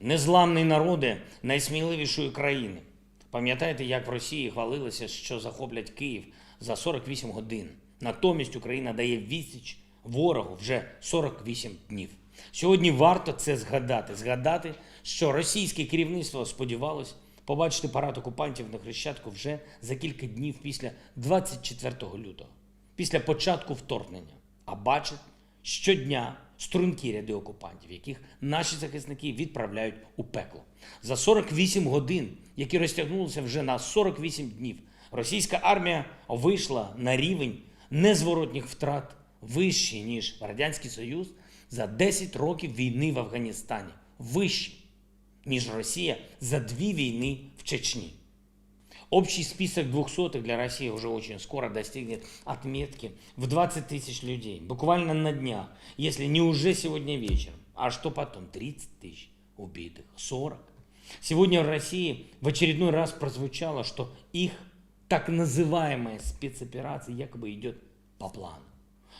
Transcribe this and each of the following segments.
Незламний народи найсміливішої країни. Пам'ятаєте, як в Росії хвалилися, що захоплять Київ за 48 годин? Натомість Україна дає відсіч ворогу вже 48 днів. Сьогодні варто це згадати, що російське керівництво сподівалось побачити парад окупантів на Хрещатику вже за кілька днів після 24 лютого, після початку вторгнення. А бачить щодня стрункі ряди окупантів, яких наші захисники відправляють у пекло. За 48 годин, які розтягнулися вже на 48 днів, російська армія вийшла на рівень незворотніх втрат вищий, ніж Радянський Союз за 10 років війни в Афганістані. Вищий, ніж Росія за 2 війны в Чечне. Общий список 200-х для России уже очень скоро достигнет отметки в 20 тысяч людей. Буквально на днях, если не уже сегодня вечером. А что потом? 30 тысяч убитых, 40. Сегодня в России в очередной раз прозвучало, что их так называемая спецоперация якобы идет по плану.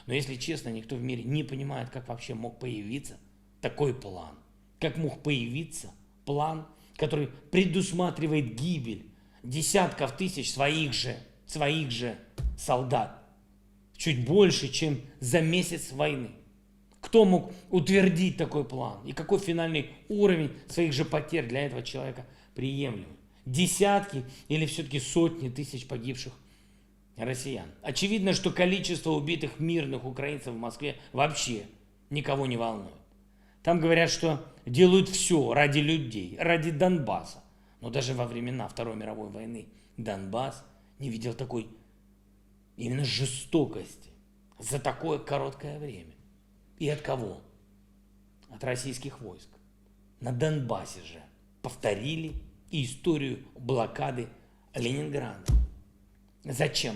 Но если честно, никто в мире не понимает, как вообще мог появиться такой план. Как мог появиться план, который предусматривает гибель десятков тысяч своих же солдат. Чуть больше, чем за месяц войны. Кто мог утвердить такой план? И какой финальный уровень своих же потерь для этого человека приемлемый? Десятки или все-таки сотни тысяч погибших россиян? Очевидно, что количество убитых мирных украинцев в Москве вообще никого не волнует. Там говорят, что делают все ради людей, ради Донбасса. Но даже во времена Второй мировой войны Донбасс не видел такой именно жестокости за такое короткое время. И от кого? От российских войск. На Донбассе же повторили историю блокады Ленинграда. Зачем?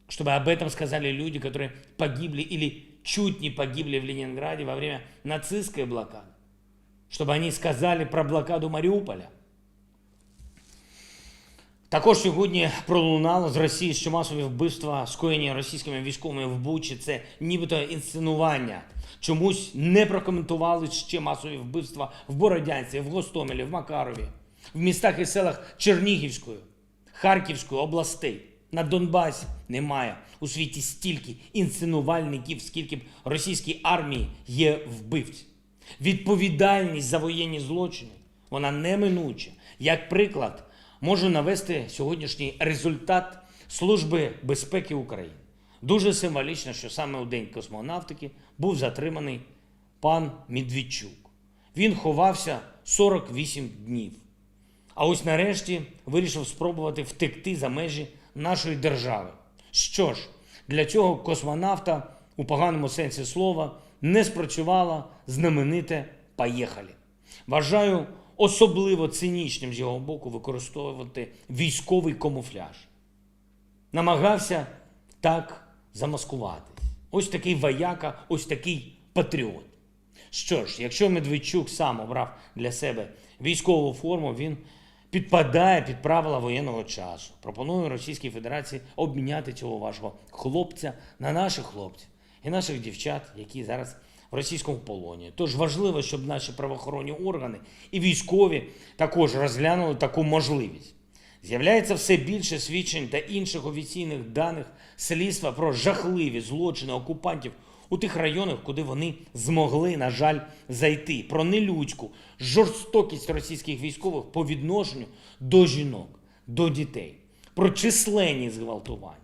Чтобы об этом сказали люди, которые погибли или чуть не погибли в Ленинграде во время нацистской блокады. Чтобы они сказали про блокаду Маріуполя. Також сьогодні пролунало з Росії, що масові вбивства, скоєні російськими військовими в Бучі, це нібито інсценування. Чомусь не прокоментували ще масові вбивства в Бородянці, в Гостомелі, в Макарові, в містах і селах Чернігівської, Харківської областей. На Донбасі немає у світі стільки інсценувальників, скільки б російській армії є вбивців. Відповідальність за воєнні злочини, вона неминуча. Як приклад, можу навести сьогоднішній результат Служби безпеки України. Дуже символічно, що саме у День космонавтики був затриманий пан Медведчук. Він ховався 48 днів. А ось нарешті вирішив спробувати втекти за межі нашої держави. Що ж, для цього космонавта у поганому сенсі слова не спрацювало знамените «поїхали». Вважаю особливо цинічним з його боку використовувати військовий камуфляж. Намагався так замаскуватись. Ось такий вояка, ось такий патріот. Що ж, якщо Медведчук сам обрав для себе військову форму, він підпадає під правила воєнного часу. Пропоную Російській Федерації обміняти цього вашого хлопця на наших хлопців і наших дівчат, які зараз в російському полоні. Тож важливо, щоб наші правоохоронні органи і військові також розглянули таку можливість. З'являється все більше свідчень та інших офіційних даних слідства про жахливі злочини окупантів у тих районах, куди вони змогли, на жаль, зайти. Про нелюдську жорстокість російських військових по відношенню до жінок, до дітей. Про численні зґвалтування.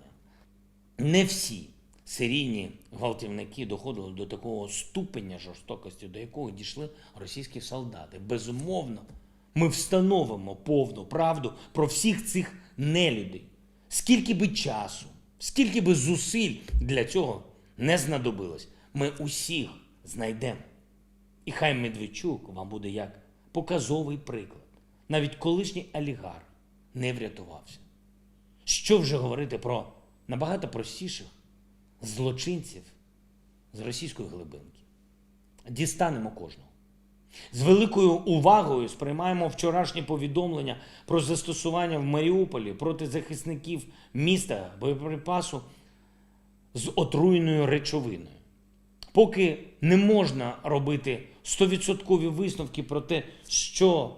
Не всі серійні гвалтівники доходили до такого ступеня жорстокості, до якого дійшли російські солдати. Безумовно, ми встановимо повну правду про всіх цих нелюдей. Скільки би часу, скільки би зусиль для цього не знадобилось, ми усіх знайдемо. І хай Медведчук вам буде як показовий приклад. Навіть колишній олігарх не врятувався. Що вже говорити про набагато простіших злочинців з російської глибинки. Дістанемо кожного. З великою увагою сприймаємо вчорашні повідомлення про застосування в Маріуполі проти захисників міста боєприпасу з отруєною речовиною. Поки не можна робити 100% висновки про те, що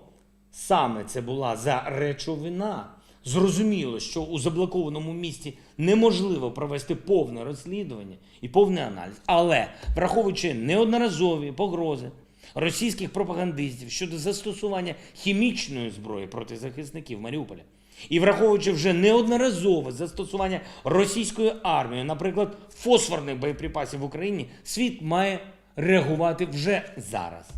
саме це була за речовина, зрозуміло, що у заблокованому місті неможливо провести повне розслідування і повний аналіз. Але, враховуючи неодноразові погрози російських пропагандистів щодо застосування хімічної зброї проти захисників Маріуполя, і враховуючи вже неодноразове застосування російською армією, наприклад, фосфорних боєприпасів в Україні, світ має реагувати вже зараз.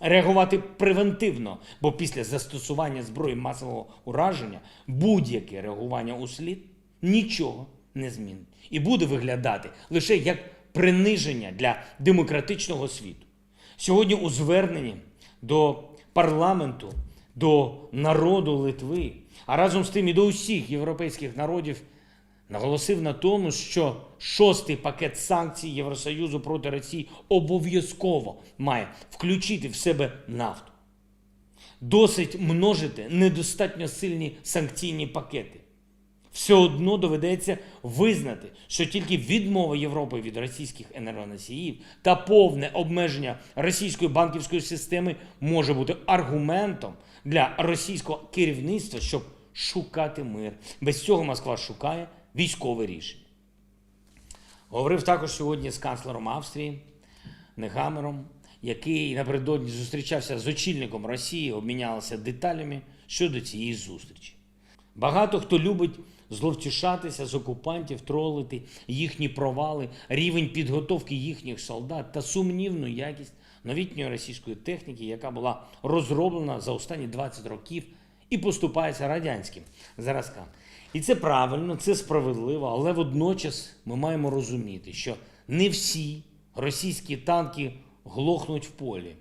Реагувати превентивно, бо після застосування зброї масового ураження будь-яке реагування услід нічого не змінить. І буде виглядати лише як приниження для демократичного світу. Сьогодні у зверненні до парламенту, до народу Литви, а разом з тим і до усіх європейських народів наголосив на тому, що 6-й пакет санкцій Євросоюзу проти Росії обов'язково має включити в себе нафту. Досить множити недостатньо сильні санкційні пакети. Все одно доведеться визнати, що тільки відмова Європи від російських енергоносіїв та повне обмеження російської банківської системи може бути аргументом для російського керівництва, щоб шукати мир. Без цього Москва шукає військове рішення. Говорив також сьогодні з канцлером Австрії Нехамером, який напередодні зустрічався з очільником Росії, обмінялися деталями щодо цієї зустрічі. Багато хто любить зловтішатися з окупантів, тролити їхні провали, рівень підготовки їхніх солдат та сумнівну якість новітньої російської техніки, яка була розроблена за останні 20 років і поступається радянським зразкам. І це правильно, це справедливо, але водночас ми маємо розуміти, що не всі російські танки глохнуть в полі,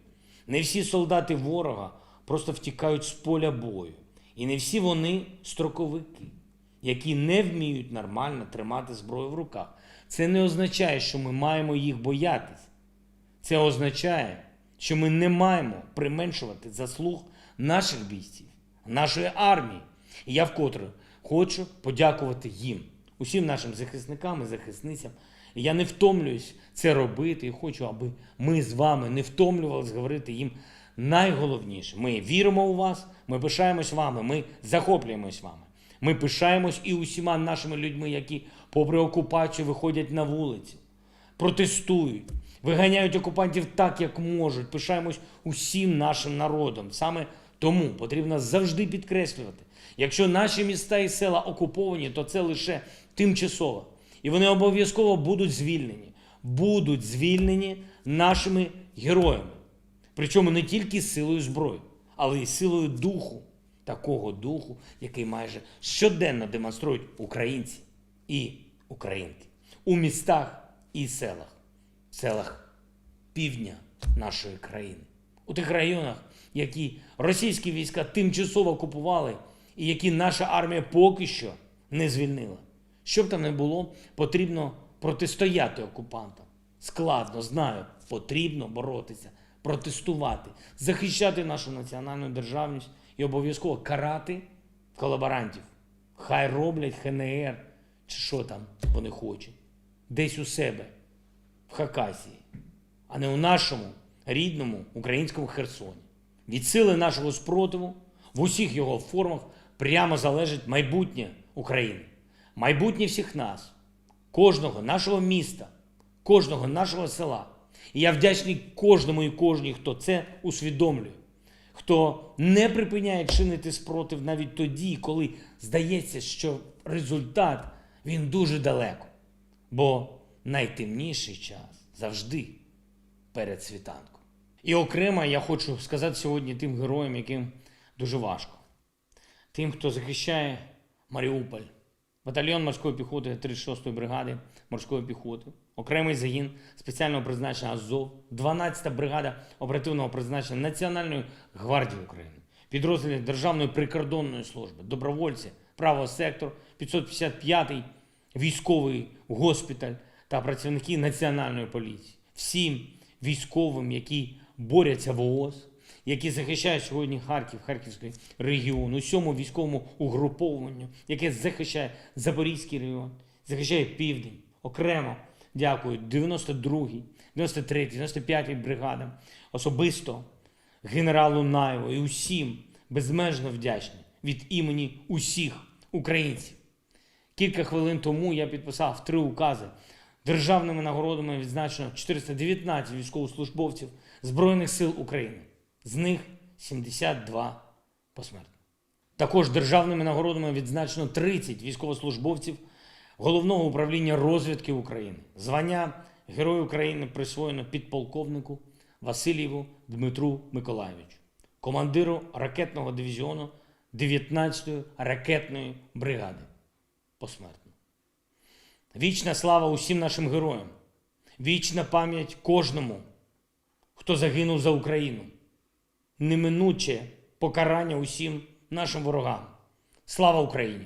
не всі солдати ворога просто втікають з поля бою, і не всі вони строковики, які не вміють нормально тримати зброю в руках. Це не означає, що ми маємо їх боятись. Це означає, що ми не маємо применшувати заслуг наших бійців, нашої армії. І я вкотре хочу подякувати їм, усім нашим захисникам і захисницям. І я не втомлююсь це робити і хочу, аби ми з вами не втомлювалися говорити їм найголовніше. Ми віримо у вас, ми пишаємось вами, ми захоплюємось вами. Ми пишаємось і усіма нашими людьми, які попри окупацію виходять на вулиці, протестують, виганяють окупантів так, як можуть. Пишаємось усім нашим народом. Саме тому потрібно завжди підкреслювати, якщо наші міста і села окуповані, то це лише тимчасово. І вони обов'язково будуть звільнені. Будуть звільнені нашими героями. Причому не тільки силою зброї, але й силою духу. Такого духу, який майже щоденно демонструють українці і українки. У містах і селах півдня нашої країни. У тих районах, які російські війська тимчасово окупували і які наша армія поки що не звільнила. Що б там не було, потрібно протистояти окупантам. Складно, знаю, потрібно боротися, протестувати, захищати нашу національну державність і обов'язково карати колаборантів. Хай роблять ХНР, чи що там вони хочуть. Десь у себе, в Хакасії, а не у нашому рідному українському Херсоні. Від сили нашого спротиву в усіх його формах прямо залежить майбутнє України. Майбутнє всіх нас, кожного нашого міста, кожного нашого села. І я вдячний кожному і кожній, хто це усвідомлює. Хто не припиняє чинити спротив навіть тоді, коли здається, що результат, він дуже далеко. Бо найтемніший час завжди перед світанком. І окремо я хочу сказати сьогодні тим героям, яким дуже важко. Тим, хто захищає Маріуполь. Батальйон морської піхоти 36-ї бригади морської піхоти, окремий загін спеціального призначення «Азов», 12-та бригада оперативного призначення Національної гвардії України, підрозділи Державної прикордонної служби, добровольці, правого сектору, 555-й військовий госпіталь та працівники Національної поліції. Всім військовим, які борються в ООС, які захищають сьогодні Харків, Харківський регіон, усьому військовому угрупованню, яке захищає Запорізький регіон, захищає Південь. Окремо дякую 92-й, 93-й, 95-й бригадам, особисто генералу Наєву і усім безмежно вдячний від імені усіх українців. Кілька хвилин тому я підписав 3 укази. Державними нагородами відзначено 419 військовослужбовців Збройних сил України. З них 72 посмертно. Також державними нагородами відзначено 30 військовослужбовців Головного управління розвідки України. Звання Герой України присвоєно підполковнику Васильєву Дмитру Миколайовичу, командиру ракетного дивізіону 19-ї ракетної бригади. Посмертно. Вічна слава усім нашим героям. Вічна пам'ять кожному, хто загинув за Україну. Неминуче покарання усім нашим ворогам. Слава Україні!